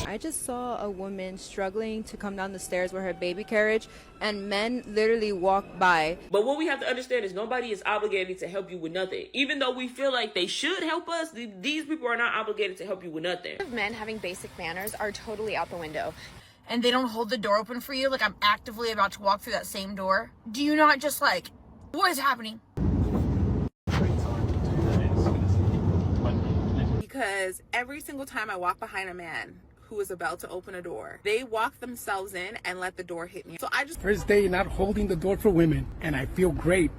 I just saw a woman struggling to come down the stairs with her baby carriage, and men literally walked by. But what we have to understand is nobody is obligated to help you with nothing. Even though we feel like they should help us, these people are not obligated to help you with nothing. Men having basic manners are totally out the window. And they don't hold the door open for you, like I'm actively about to walk through that same door. Do you not just like, what is happening? Because every single time I walk behind a man who is about to open a door, they walk themselves in and let the door hit me. So I just... First day not holding the door for women, and I feel great.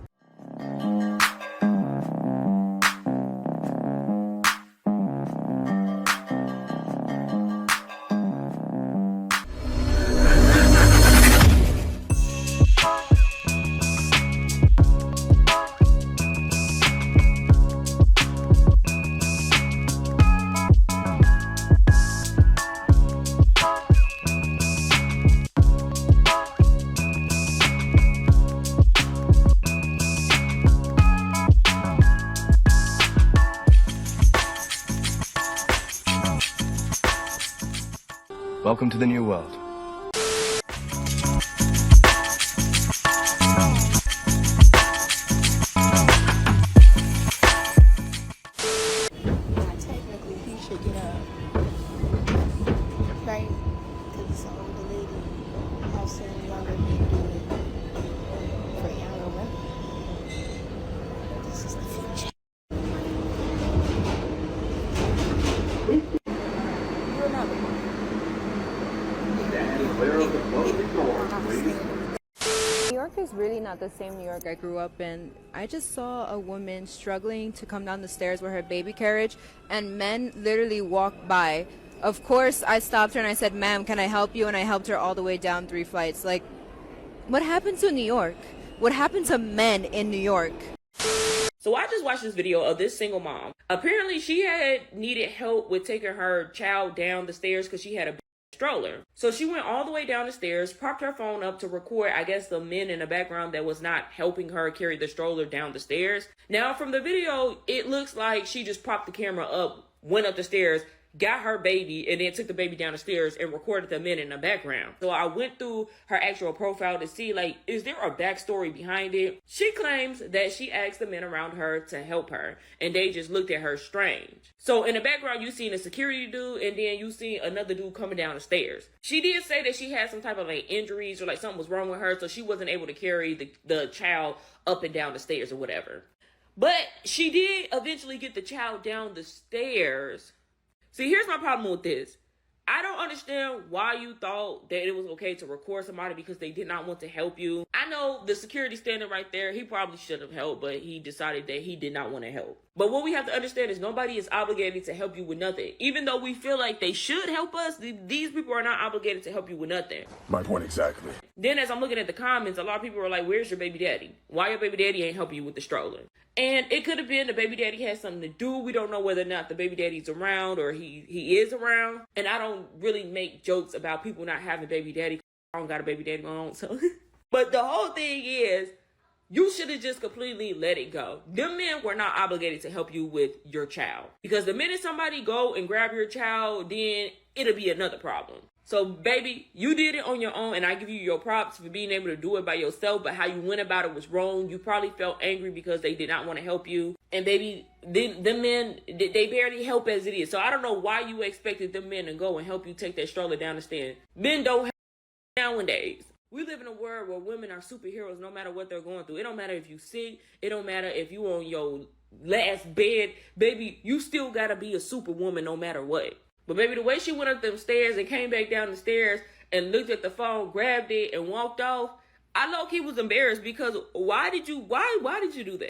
Welcome to the new world. Technically, he should get up, right? Because it's an older lady. I've seen younger men do it for younger women. This is the future. Do another one. New York is really not the same New York I grew up in. I just saw a woman struggling to come down the stairs with her baby carriage, and men literally walked by. Of course, I stopped her and I said, "Ma'am, can I help you?" And I helped her all the way down 3 flights. Like, what happened to New York? What happened to men in New York? So I just watched this video of this single mom. Apparently she had needed help with taking her child down the stairs because she had a stroller. So she went all the way down the stairs, propped her phone up to record, I guess, the men in the background that was not helping her carry the stroller down the stairs. Now from the video, it looks like she just propped the camera up, went up the stairs, got her baby, and then took the baby down the stairs and recorded the men in the background. So I went through her actual profile to see, like, is there a backstory behind it? She claims that she asked the men around her to help her, and they just looked at her strange. So in the background, you seen a security dude, and then you see another dude coming down the stairs. She did say that she had some type of, like, injuries or, like, something was wrong with her, so she wasn't able to carry the child up and down the stairs or whatever. But she did eventually get the child down the stairs. See, here's my problem with this. I don't understand why you thought that it was okay to record somebody because they did not want to help you. I know the security standing right there, he probably should have helped, but he decided that he did not want to help. But what we have to understand is nobody is obligated to help you with nothing. Even though we feel like they should help us, these people are not obligated to help you with nothing. My point exactly. Then as I'm looking at the comments, a lot of people are like, where's your baby daddy? Why your baby daddy ain't helping you with the stroller? And it could have been the baby daddy had something to do. We don't know whether or not the baby daddy's around or he is around. And I don't really make jokes about people not having baby daddy. I don't got a baby daddy on, so. But the whole thing is, you should have just completely let it go. Them men were not obligated to help you with your child. Because the minute somebody go and grab your child, then it'll be another problem. So, baby, you did it on your own, and I give you your props for being able to do it by yourself, but how you went about it was wrong. You probably felt angry because they did not want to help you. And, baby, the men, they barely help as it is. So, I don't know why you expected them men to go and help you take that stroller down the stairs. Men don't help nowadays. We live in a world where women are superheroes no matter what they're going through. It don't matter if you sick. It don't matter if you on your last bed. Baby, you still got to be a superwoman no matter what. But baby, the way she went up them stairs and came back down the stairs and looked at the phone, grabbed it, and walked off, I low-key was embarrassed because why did you do that?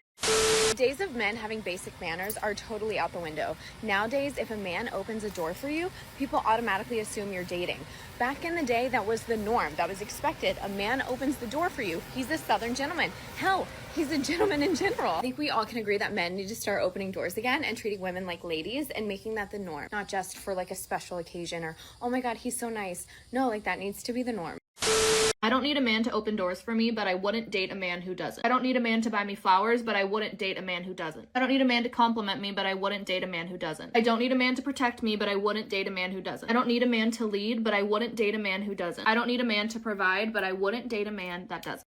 The days of men having basic manners are totally out the window. Nowadays, if a man opens a door for you, people automatically assume you're dating. Back in the day, that was the norm. That was expected. A man opens the door for you. He's a Southern gentleman. Hell, he's a gentleman in general. I think we all can agree that men need to start opening doors again and treating women like ladies and making that the norm. Not just for like a special occasion or, oh my God, he's so nice. No, like that needs to be the norm. I don't need a man to open doors for me, but I wouldn't date a man who doesn't. I don't need a man to buy me flowers, but I wouldn't date a man who doesn't. I don't need a man to compliment me, but I wouldn't date a man who doesn't. I don't need a man to protect me, but I wouldn't date a man who doesn't. I don't need a man to lead, but I wouldn't date a man who doesn't. I don't need a man to provide, but I wouldn't date a man that doesn't.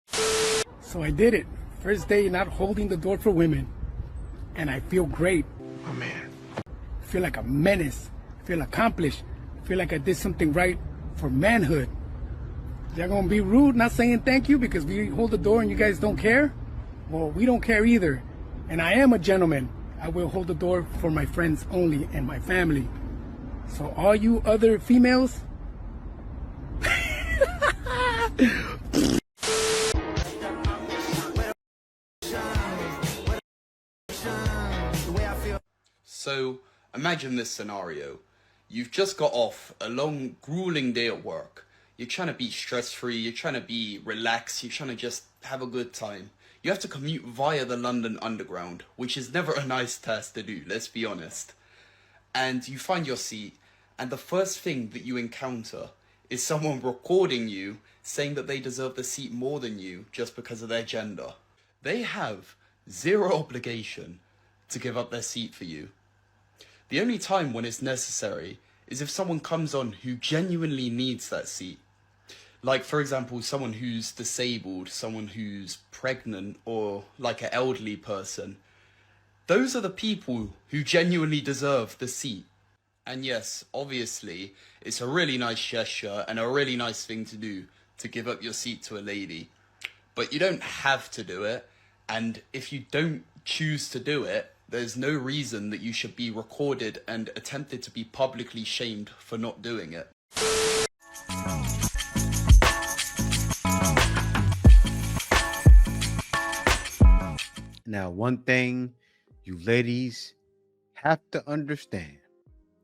So I did it. First day not holding the door for women. And I feel great. Oh, man. I feel like a menace. I feel accomplished. I feel like I did something right for manhood. Y'all gonna be rude, not saying thank you because we hold the door and you guys don't care? Well, we don't care either. And I am a gentleman. I will hold the door for my friends only and my family. So all you other females, So imagine this scenario. You've just got off a long, grueling day at work. You're trying to be stress-free, you're trying to be relaxed, you're trying to just have a good time. You have to commute via the London Underground, which is never a nice task to do, let's be honest. And you find your seat, and the first thing that you encounter is someone recording you saying that they deserve the seat more than you just because of their gender. They have zero obligation to give up their seat for you. The only time when it's necessary is if someone comes on who genuinely needs that seat. Like, for example, someone who's disabled, someone who's pregnant, or like an elderly person. Those are the people who genuinely deserve the seat. And yes, obviously, it's a really nice gesture and a really nice thing to do to give up your seat to a lady. But you don't have to do it, and if you don't choose to do it, there's no reason that you should be recorded and attempted to be publicly shamed for not doing it. Now, one thing you ladies have to understand.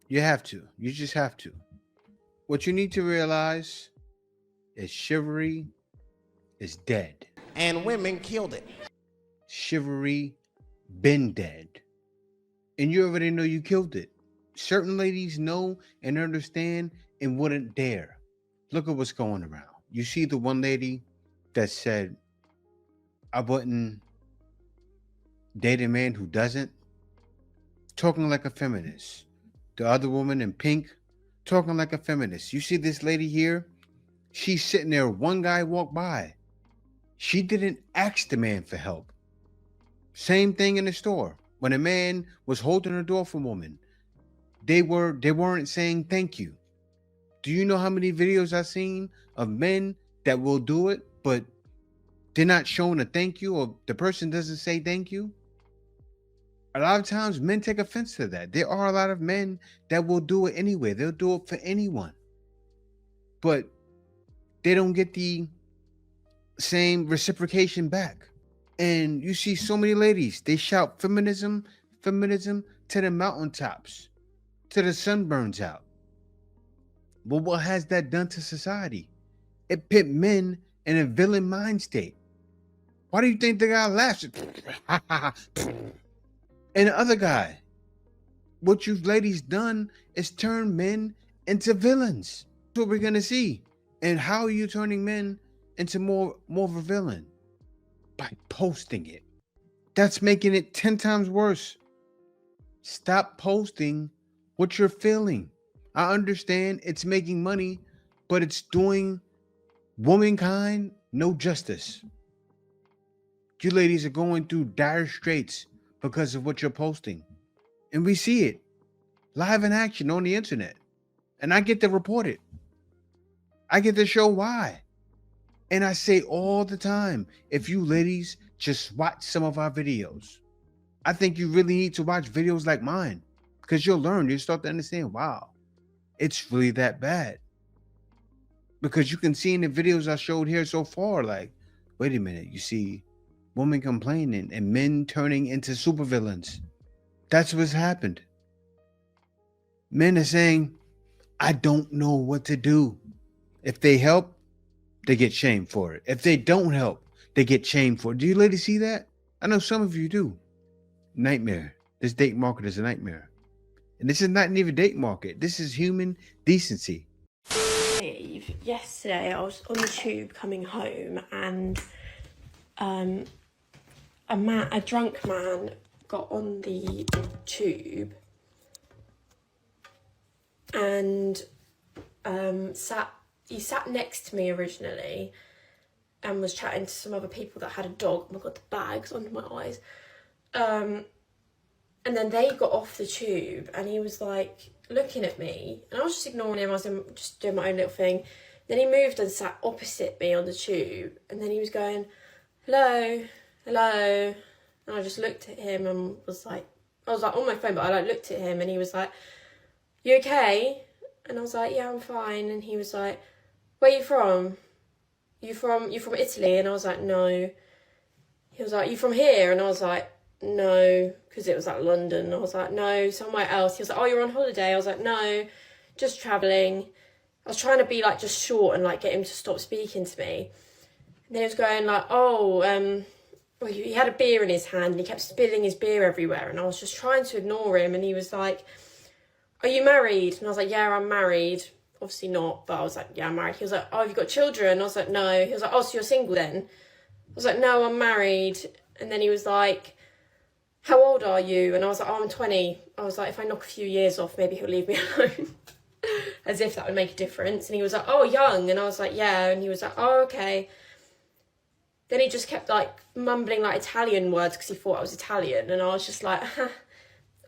You have to. You just have to. What you need to realize is chivalry is dead. And women killed it. Chivalry been dead. And you already know you killed it. Certain ladies know and understand and wouldn't dare. Look at what's going around. You see the one lady that said, I wouldn't date a man who doesn't, talking like a feminist. The other woman in pink, talking like a feminist. You see this lady here? She's sitting there. One guy walked by. She didn't ask the man for help. Same thing in the store. When a man was holding a door for a woman, they weren't saying thank you. Do you know how many videos I've seen of men that will do it, but they're not showing a thank you, or the person doesn't say thank you? A lot of times men take offense to that. There are a lot of men that will do it anyway. They'll do it for anyone. But they don't get the same reciprocation back. And you see so many ladies, they shout feminism, feminism to the mountaintops, to the sun burns out. But what has that done to society? It put men in a villain mind state. Why do you think the guy laughs? And the other guy, what you ladies done is turn men into villains. That's what we're gonna see. And how are you turning men into more of a villain? By posting it. That's making it 10 times worse. Stop posting what you're feeling. I understand it's making money, but it's doing womankind no justice. You ladies are going through dire straits because of what you're posting. And we see it live in action on the internet. And I get to report it. I get to show why. And I say all the time, if you ladies just watch some of our videos, I think you really need to watch videos like mine, because you'll learn, you'll start to understand, wow, it's really that bad. Because you can see in the videos I showed here so far, like, wait a minute, you see women complaining and men turning into supervillains. That's what's happened. Men are saying, I don't know what to do. If they help, they get shamed for it. If they don't help, they get shamed for it. Do you ladies see that? I know some of you do. Nightmare. This date market is a nightmare. And this is not even date market. This is human decency. You yesterday I was on the tube coming home, and a drunk man got on the tube and he sat next to me originally and was chatting to some other people that had a dog. Oh my god, the bags under my eyes. And then they got off the tube and he was like looking at me, and I was just ignoring him. I was just doing my own little thing. Then he moved and sat opposite me on the tube, and then he was going, hello, hello. And I just looked at him and was like, I was like on my phone, but I like looked at him and he was like, you okay? And I was like, yeah, I'm fine. And he was like, where are you from? You from Italy? And I was like, no. He was like, you from here? And I was like, no, because it was like London. And I was like, no, somewhere else. He was like, oh, you're on holiday? I was like, no, just travelling. I was trying to be like just short and like get him to stop speaking to me. And then he was going like, oh, well, he had a beer in his hand and he kept spilling his beer everywhere. And I was just trying to ignore him. And he was like, are you married? And I was like, yeah, I'm married. Obviously not, but I was like, yeah, I'm married. He was like, oh, have you got children? I was like, no. He was like, oh, so you're single then? I was like, no, I'm married. And then he was like, how old are you? And I was like, oh, I'm 20. I was like, if I knock a few years off, maybe he'll leave me alone. As if that would make a difference. And he was like, oh, young. And I was like, yeah. And he was like, oh, okay. Then he just kept like mumbling like Italian words because he thought I was Italian. And I was just like,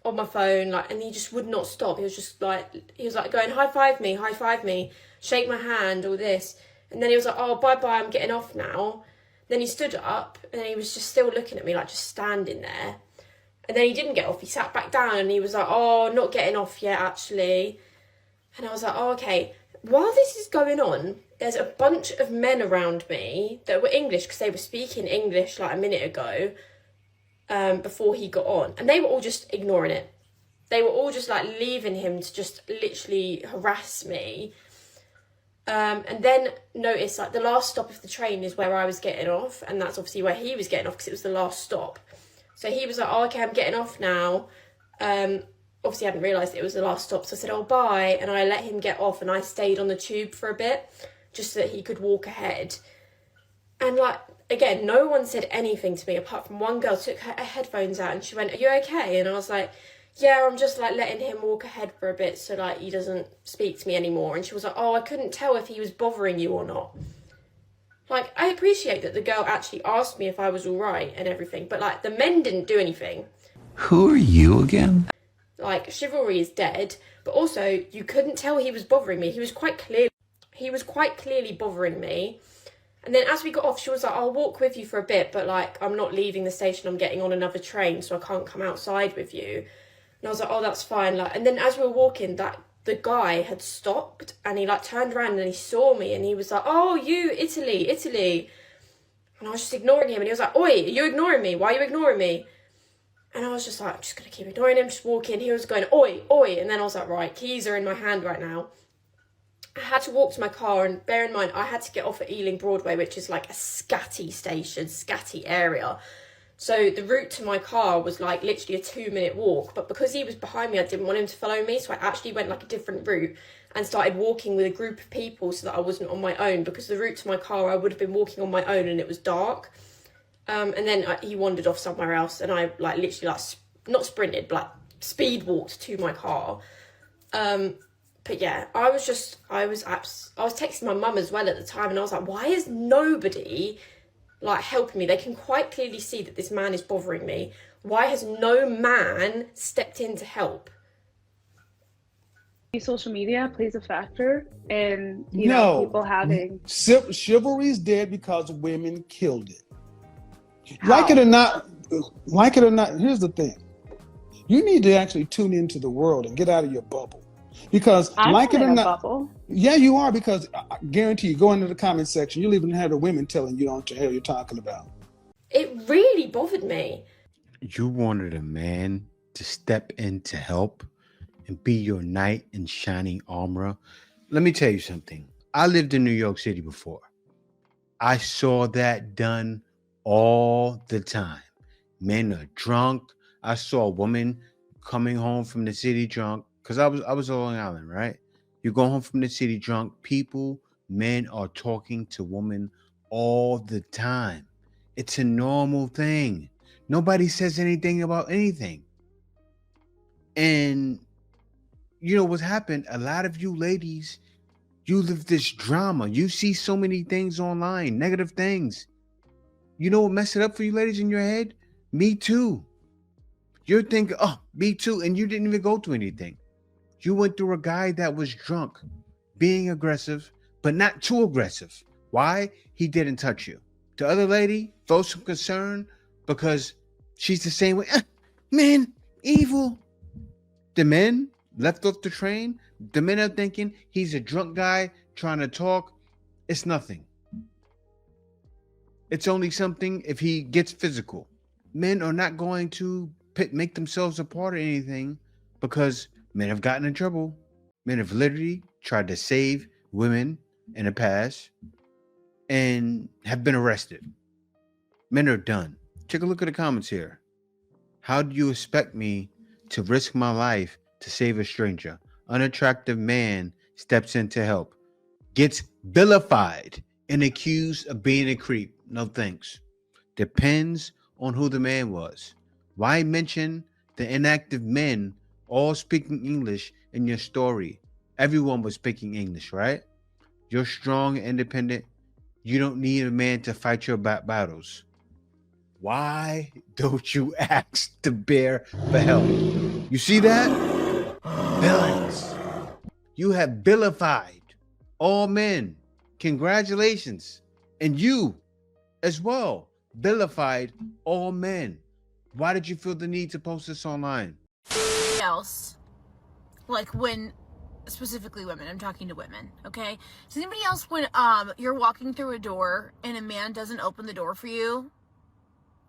on my phone, like, and he just would not stop. He was just like, he was like going, high five me, shake my hand, all this. And then he was like, oh, bye-bye, I'm getting off now. Then he stood up and then he was just still looking at me, like just standing there. And then he didn't get off. He sat back down and he was like, oh, not getting off yet, actually. And I was like, oh, okay. While this is going on, there's a bunch of men around me that were English because they were speaking English like a minute ago. Before he got on, and they were all just ignoring it. They were all just like leaving him to just literally harass me. And then notice like the last stop of the train is where I was getting off, and that's obviously where he was getting off because it was the last stop. So he was like, oh, okay, I'm getting off now. Obviously I hadn't realised it was the last stop, so I said, oh, bye, and I let him get off, and I stayed on the tube for a bit just so that he could walk ahead. And like, again, no one said anything to me apart from one girl took her headphones out and she went, are you okay? And I was like, yeah, I'm just like letting him walk ahead for a bit so like he doesn't speak to me anymore. And she was like, oh, I couldn't tell if he was bothering you or not. Like, I appreciate that the girl actually asked me if I was all right and everything, but like the men didn't do anything. Who are you again? Like, Chivalry is dead, but also you couldn't tell he was bothering me. He was quite clearly bothering me. And then as we got off, she was like, I'll walk with you for a bit, but like, I'm not leaving the station. I'm getting on another train, so I can't come outside with you. And I was like, oh, that's fine. Like, and then as we were walking, the guy had stopped and he like turned around and he saw me and he was like, oh, you, Italy. And I was just ignoring him and he was like, oi, are you ignoring me? Why are you ignoring me? And I was just like, I'm just going to keep ignoring him, just walking. He was going, oi. And then I was like, right, keys are in my hand right now. I had to walk to my car, and bear in mind, I had to get off at Ealing Broadway, which is like a scatty station, scatty area. So the route to my car was like literally a 2-minute walk. But because he was behind me, I didn't want him to follow me. So I actually went like a different route and started walking with a group of people so that I wasn't on my own. Because the route to my car, I would have been walking on my own and it was dark. And then he wandered off somewhere else and I like literally like, not sprinted, but like speed walked to my car. But yeah, I was texting my mum as well at the time and I was like, why is nobody like helping me? They can quite clearly see that this man is bothering me. Why has no man stepped in to help? Social media plays a factor in, you know, people having... Chivalry's dead because women killed it. Like it or not, here's the thing. You need to actually tune into the world and get out of your bubble. Because I'm like it or not, bubble. Yeah, you are, because I guarantee you, go into the comment section, you'll even have the women telling you what the hell you're talking about. It really bothered me. You wanted a man to step in to help and be your knight in shining armor. Let me tell you something. I lived in New York City before. I saw that done all the time. Men are drunk. I saw a woman coming home from the city drunk. Because I was on Long Island, right? You go home from the city drunk, people men are talking to women all the time. It's a normal thing. Nobody says anything about anything. And you know what's happened? A lot of you ladies, you live this drama. You see so many things online, negative things. You know what messed it up for you ladies in your head? Me too. You're thinking, oh, me too. And you didn't even go through anything. You went through a guy that was drunk, being aggressive, but not too aggressive. Why? He didn't touch you. The other lady felt some concern because she's the same way. Men, evil. The men left off the train. The men are thinking he's a drunk guy trying to talk. It's nothing. It's only something if he gets physical. Men are not going to make themselves apart or anything because men have gotten in trouble. Men have literally tried to save women in the past and have been arrested. Men are done. Take a look at the comments here. How do you expect me to risk my life to save a stranger? Unattractive man steps in to help. Gets vilified and accused of being a creep. No thanks. Depends on who the man was. Why mention the inactive men all speaking English in your story? Everyone was speaking English, right? You're strong and independent. You don't need a man to fight your battles. Why don't you ask to bear for help? You see that? Villains. You have vilified all men. Congratulations. And you as well vilified all men. Why did you feel the need to post this online? Else, like when, specifically women, I'm talking to women, okay? Does anybody else, when you're walking through a door and a man doesn't open the door for you,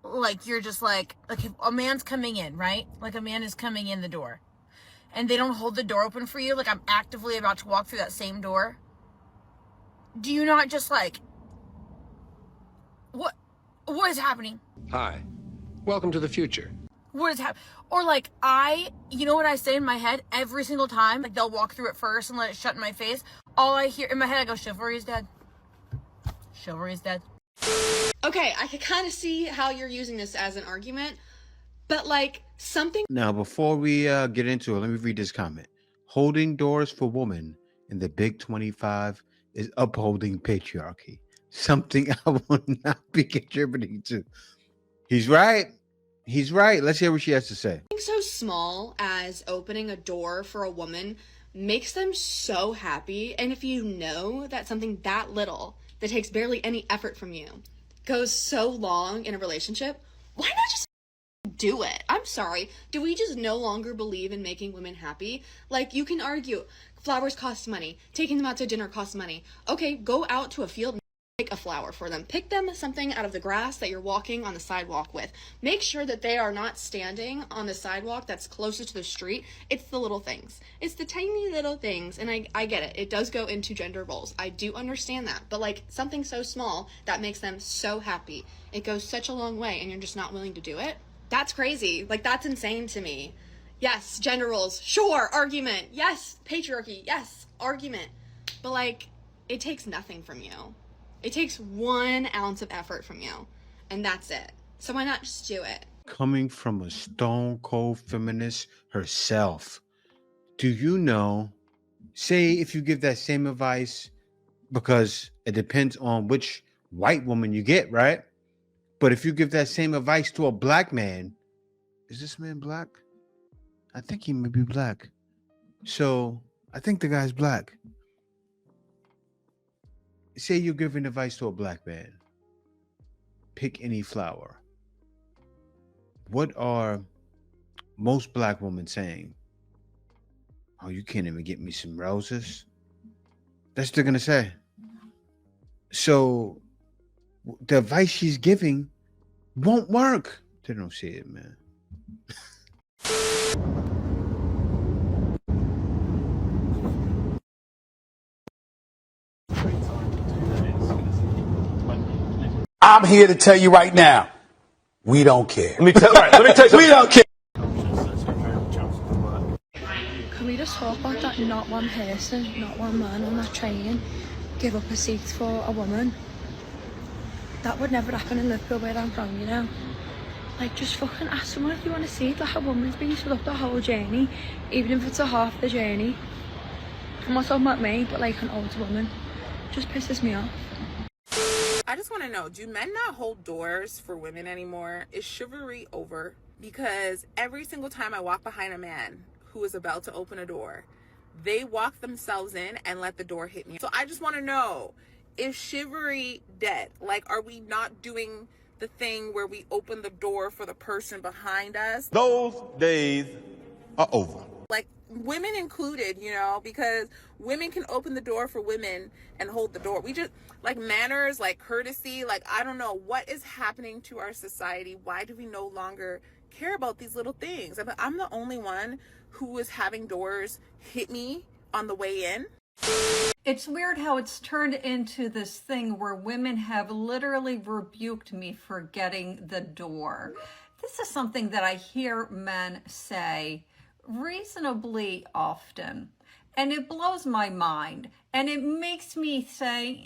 like you're just like if a man's coming in, right? Like a man is coming in the door and they don't hold the door open for you, like I'm actively about to walk through that same door. Do you not just like, what is happening? Hi, welcome to the future. What is happening? Or like you know what I say in my head every single time? Like they'll walk through it first and let it shut in my face. All I hear in my head, I go, chivalry is dead. Chivalry is dead. Okay, I can kind of see how you're using this as an argument, but like something. Now, before we get into it, let me read this comment. Holding doors for women in the Big 25 is upholding patriarchy. Something I will not be contributing to. He's right. He's right. Let's hear what she has to say. Something so small as opening a door for a woman makes them so happy. And if you know that something that little that takes barely any effort from you goes so long in a relationship, why not just do it? I'm sorry. Do we just no longer believe in making women happy? Like, you can argue flowers cost money. Taking them out to dinner costs money. Okay, go out to a field and pick a flower for them. Pick them something out of the grass that you're walking on the sidewalk with. Make sure that they are not standing on the sidewalk that's closest to the street. It's the little things. It's the tiny little things. And I get it. It does go into gender roles. I do understand that. But like something so small that makes them so happy, it goes such a long way and you're just not willing to do it. That's crazy. Like, that's insane to me. Yes, gender roles. Sure, argument. Yes, patriarchy. Yes, argument. But like, it takes nothing from you. It takes 1 ounce of effort from you, and that's it. So why not just do it? Coming from a stone cold feminist herself. Do you know, say if you give that same advice, because it depends on which white woman you get, right? But if you give that same advice to a black man, is this man black? I think he may be black. So I think the guy's black. Say you're giving advice to a black man. Pick any flower. What are most black women saying? Oh, you can't even get me some roses? That's what they're going to say. So the advice she's giving won't work. They don't see it, man. I'm here to tell you right now, we don't care. Let me tell you. We don't care. Can we just talk about that? Not one person, not one man on that train give up a seat for a woman. That would never happen in Liverpool where I'm from, you know? Like, just fucking ask someone if you want a seat. Like, a woman's been stood up the whole journey, even if it's a half the journey. I'm not talking about me, but like an older woman. Just pisses me off. I just want to know, do men not hold doors for women anymore? Is chivalry over? Because every single time I walk behind a man who is about to open a door, they walk themselves in and let the door hit me. So I just want to know, is chivalry dead? Like, are we not doing the thing where we open the door for the person behind us? Those days are over. Like, women included, you know, because women can open the door for women and hold the door. We just, like, manners, like courtesy, like, I don't know what is happening to our society. Why do we no longer care about these little things? I mean, I'm the only one who is having doors hit me on the way in. It's weird how it's turned into this thing where women have literally rebuked me for getting the door. This is something that I hear men say reasonably often, and it blows my mind, and it makes me say,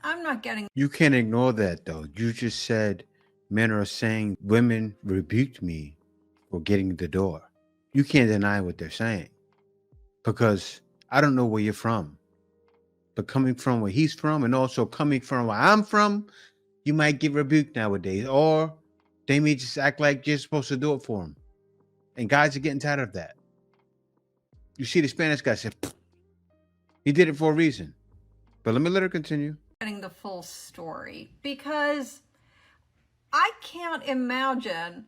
I'm not getting. You can't ignore that though. You just said men are saying women rebuked me for getting the door. You can't deny what they're saying, because I don't know where you're from, but coming from where he's from and also coming from where I'm from, you might get rebuked nowadays, or they may just act like you're supposed to do it for them. And guys are getting tired of that. You see the Spanish guy said, he did it for a reason. But let me let her continue. Getting the full story, because I can't imagine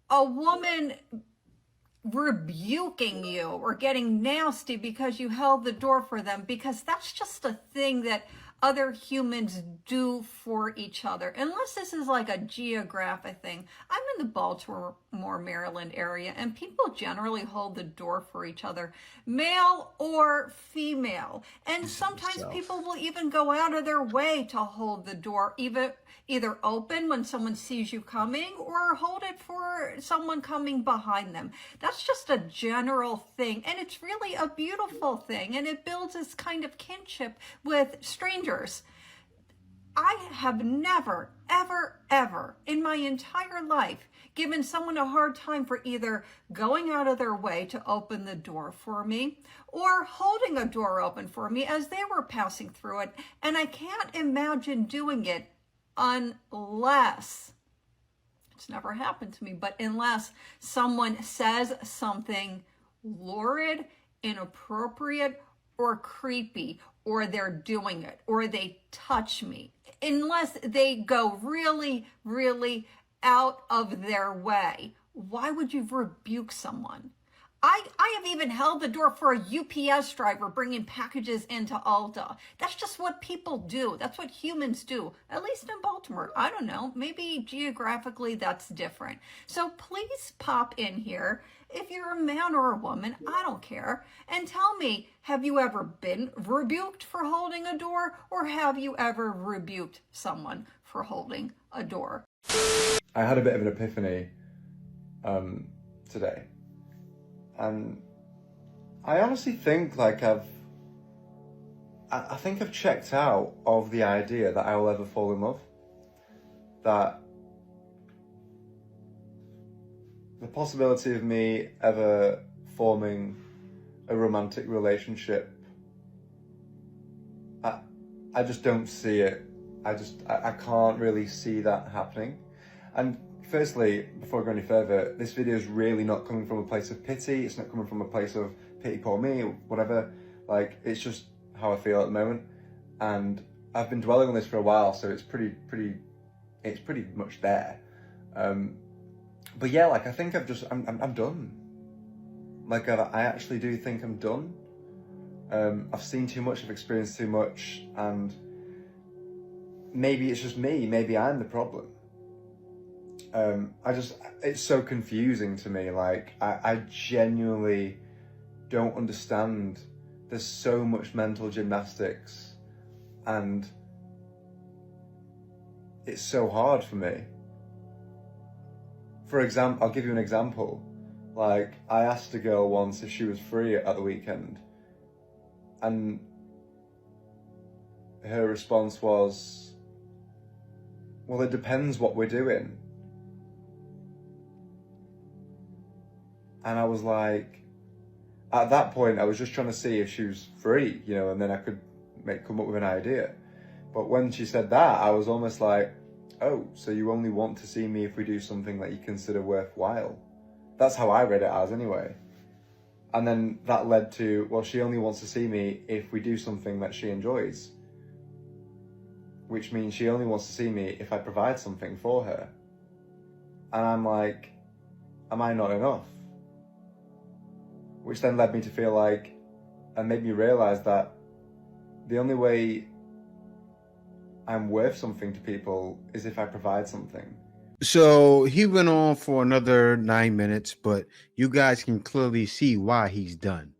a woman rebuking you or getting nasty because you held the door for them, because that's just a thing that other humans do for each other. Unless this is like a Geographic thing. I'm in the Baltimore, Maryland area, and people generally hold the door for each other, male or female. And sometimes people will even go out of their way to hold the door, either open when someone sees you coming or hold it for someone coming behind them. That's just a general thing, and it's really a beautiful thing, and it builds this kind of kinship with strangers. I have never, ever, ever in my entire life given someone a hard time for either going out of their way to open the door for me or holding a door open for me as they were passing through it. And I can't imagine doing it unless, it's never happened to me, but unless someone says something lurid, inappropriate, or creepy, or they're doing it, or they touch me. Unless they go really, really out of their way. Why would you rebuke someone? I have even held the door for a UPS driver bringing packages into Alta. That's just what people do. That's what humans do, at least in Baltimore. I don't know, maybe geographically that's different. So please pop in here if you're a man or a woman, I don't care, and tell me, have you ever been rebuked for holding a door, or have you ever rebuked someone for holding a door? I had a bit of an epiphany today. And I honestly think like I think I've checked out of the idea that I will ever fall in love. That the possibility of me ever forming a romantic relationship, I just don't see it. I can't really see that happening. And firstly, before I go any further, this video is really not coming from a place of pity. It's not coming from a place of pity poor me or whatever. Like, it's just how I feel at the moment. And I've been dwelling on this for a while, so it's pretty much there. But yeah, like, I think I'm done. Like, I actually do think I'm done. I've seen too much, I've experienced too much, and maybe it's just me, maybe I'm the problem. It's so confusing to me. Like, I genuinely don't understand. There's so much mental gymnastics, and it's so hard for me. For example, I'll give you an example. Like, I asked a girl once if she was free at the weekend, and her response was, well, it depends what we're doing. And I was like, at that point, I was just trying to see if she was free, you know, and then I could come up with an idea. But when she said that, I was almost like, oh, so you only want to see me if we do something that you consider worthwhile. That's how I read it as anyway. And then that led to, well, she only wants to see me if we do something that she enjoys. Which means she only wants to see me if I provide something for her. And I'm like, am I not enough? Which then led me to feel like, and made me realize that the only way I'm worth something to people is if I provide something. So he went on for another 9 minutes, but you guys can clearly see why he's done.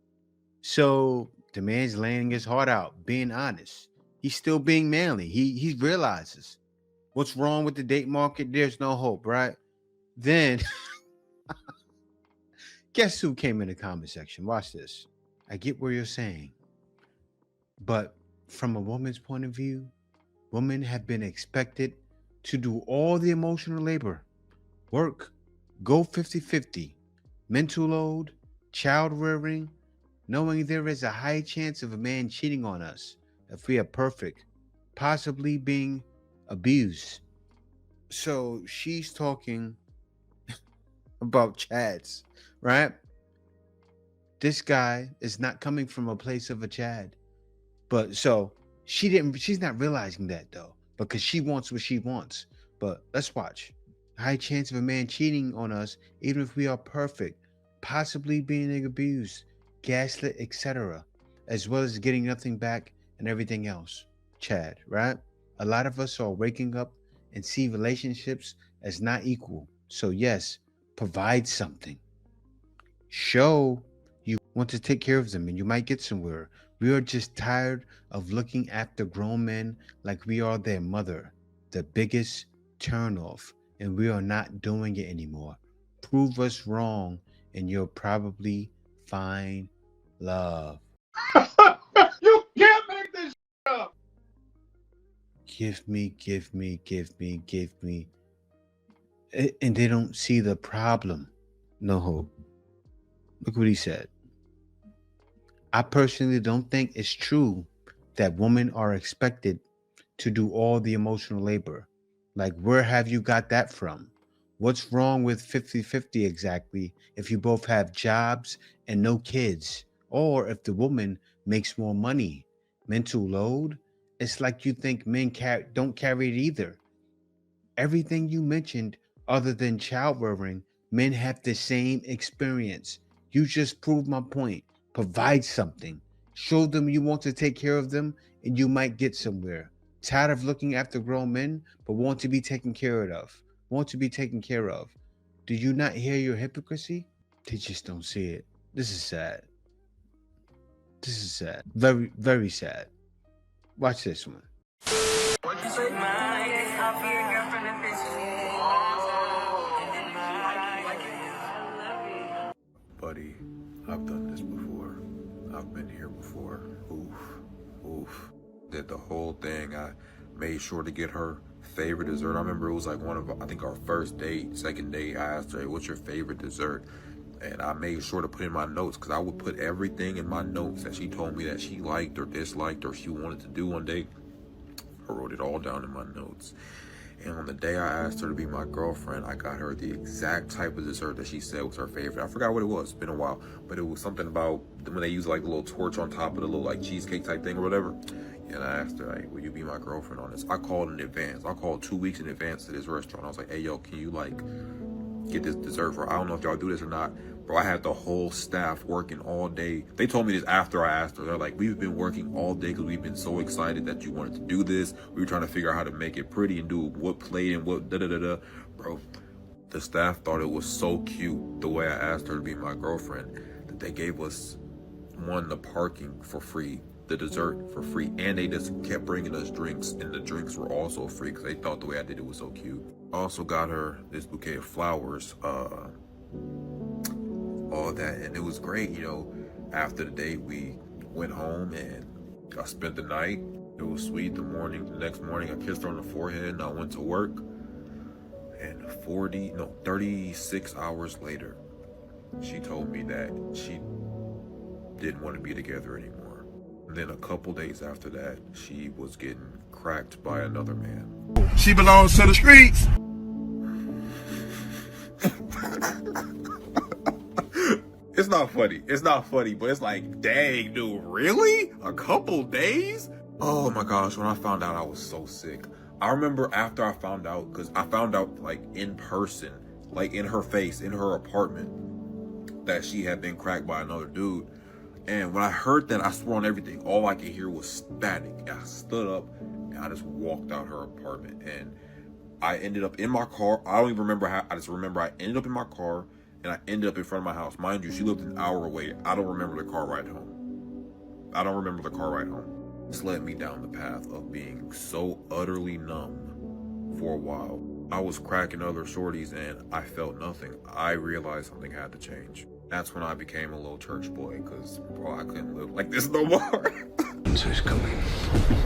So the man's laying his heart out, being honest. He's still being manly. He realizes what's wrong with the date market. There's no hope, right? Then guess who came in the comment section? Watch this. I get what you're saying, but from a woman's point of view, women have been expected to do all the emotional labor, work, go 50-50, mental load, child rearing, knowing there is a high chance of a man cheating on us if we are perfect, possibly being abused. So she's talking about Chads, right? This guy is not coming from a place of a Chad. But so she's not realizing that though, because she wants what she wants. But let's watch. High chance of a man cheating on us, even if we are perfect, possibly being abused, gaslit, etc., as well as getting nothing back and everything else. Chad, right? A lot of us are waking up and see relationships as not equal. So yes, provide something. Show you want to take care of them and you might get somewhere. We are just tired of looking after grown men like we are their mother. The biggest turnoff, and we are not doing it anymore. Prove us wrong and you'll probably find love. You can't make this up. Give me, give me, give me, give me. And they don't see the problem. No hope. Look what he said. I personally don't think it's true that women are expected to do all the emotional labor. Like, where have you got that from? What's wrong with 50-50 exactly if you both have jobs and no kids? Or if the woman makes more money? Mental load? It's like you think men don't carry it either. Everything you mentioned other than child rearing, men have the same experience. You just proved my point. Provide something. Show them you want to take care of them and you might get somewhere. Tired of looking after grown men, but want to be taken care of. Want to be taken care of. Do you not hear your hypocrisy? They just don't see it. This is sad. This is sad. Very, very sad. Watch this one. Buddy, I've done this before. I've been here before. Oof. Did the whole thing. I made sure to get her favorite dessert. I remember it was like one of, I think our first date, second date, I asked her, hey, what's your favorite dessert? And I made sure to put in my notes, because I would put everything in my notes that she told me that she liked or disliked or she wanted to do one day. I wrote it all down in my notes. And on the day I asked her to be my girlfriend, I got her the exact type of dessert that she said was her favorite. I forgot what it was. It's been a while. But it was something about when they use like a little torch on top of the little like cheesecake type thing or whatever. And I asked her, hey, will you be my girlfriend on this? I called in advance. I called 2 weeks in advance to this restaurant. I was like, hey, yo, can you like get this dessert for her? I don't know if y'all do this or not. Bro, I had the whole staff working all day. They told me this after I asked her. They're like, we've been working all day because we've been so excited that you wanted to do this. We were trying to figure out how to make it pretty and do what plate and what da-da-da-da. Bro, the staff thought it was so cute the way I asked her to be my girlfriend that they gave us, one, the parking for free, the dessert for free, and they just kept bringing us drinks, and the drinks were also free because they thought the way I did it was so cute. I also got her this bouquet of flowers, all that, and it was great. You know, after the date we went home and I spent the night. It was sweet. The next morning, I kissed her on the forehead and I went to work. And 36 hours later, she told me that she didn't want to be together anymore. And then a couple days after that, she was getting cracked by another man. She belongs to the streets. It's not funny. It's not funny, but it's like, dang, dude, really? A couple days? Oh my gosh, when I found out, I was so sick. I remember after I found out, because I found out like in person, like in her face, in her apartment, that she had been cracked by another dude. And when I heard that, I swore on everything. All I could hear was static. I stood up and I just walked out her apartment. And I ended up in my car. I don't even remember how. I just remember I ended up in my car and I ended up in front of my house. Mind you, she lived an hour away. I don't remember the car ride home. I don't remember the car ride home. This led me down the path of being so utterly numb for a while. I was cracking other shorties and I felt nothing. I realized something had to change. That's when I became a little church boy, because, bro, I couldn't live like this no more. So he's coming.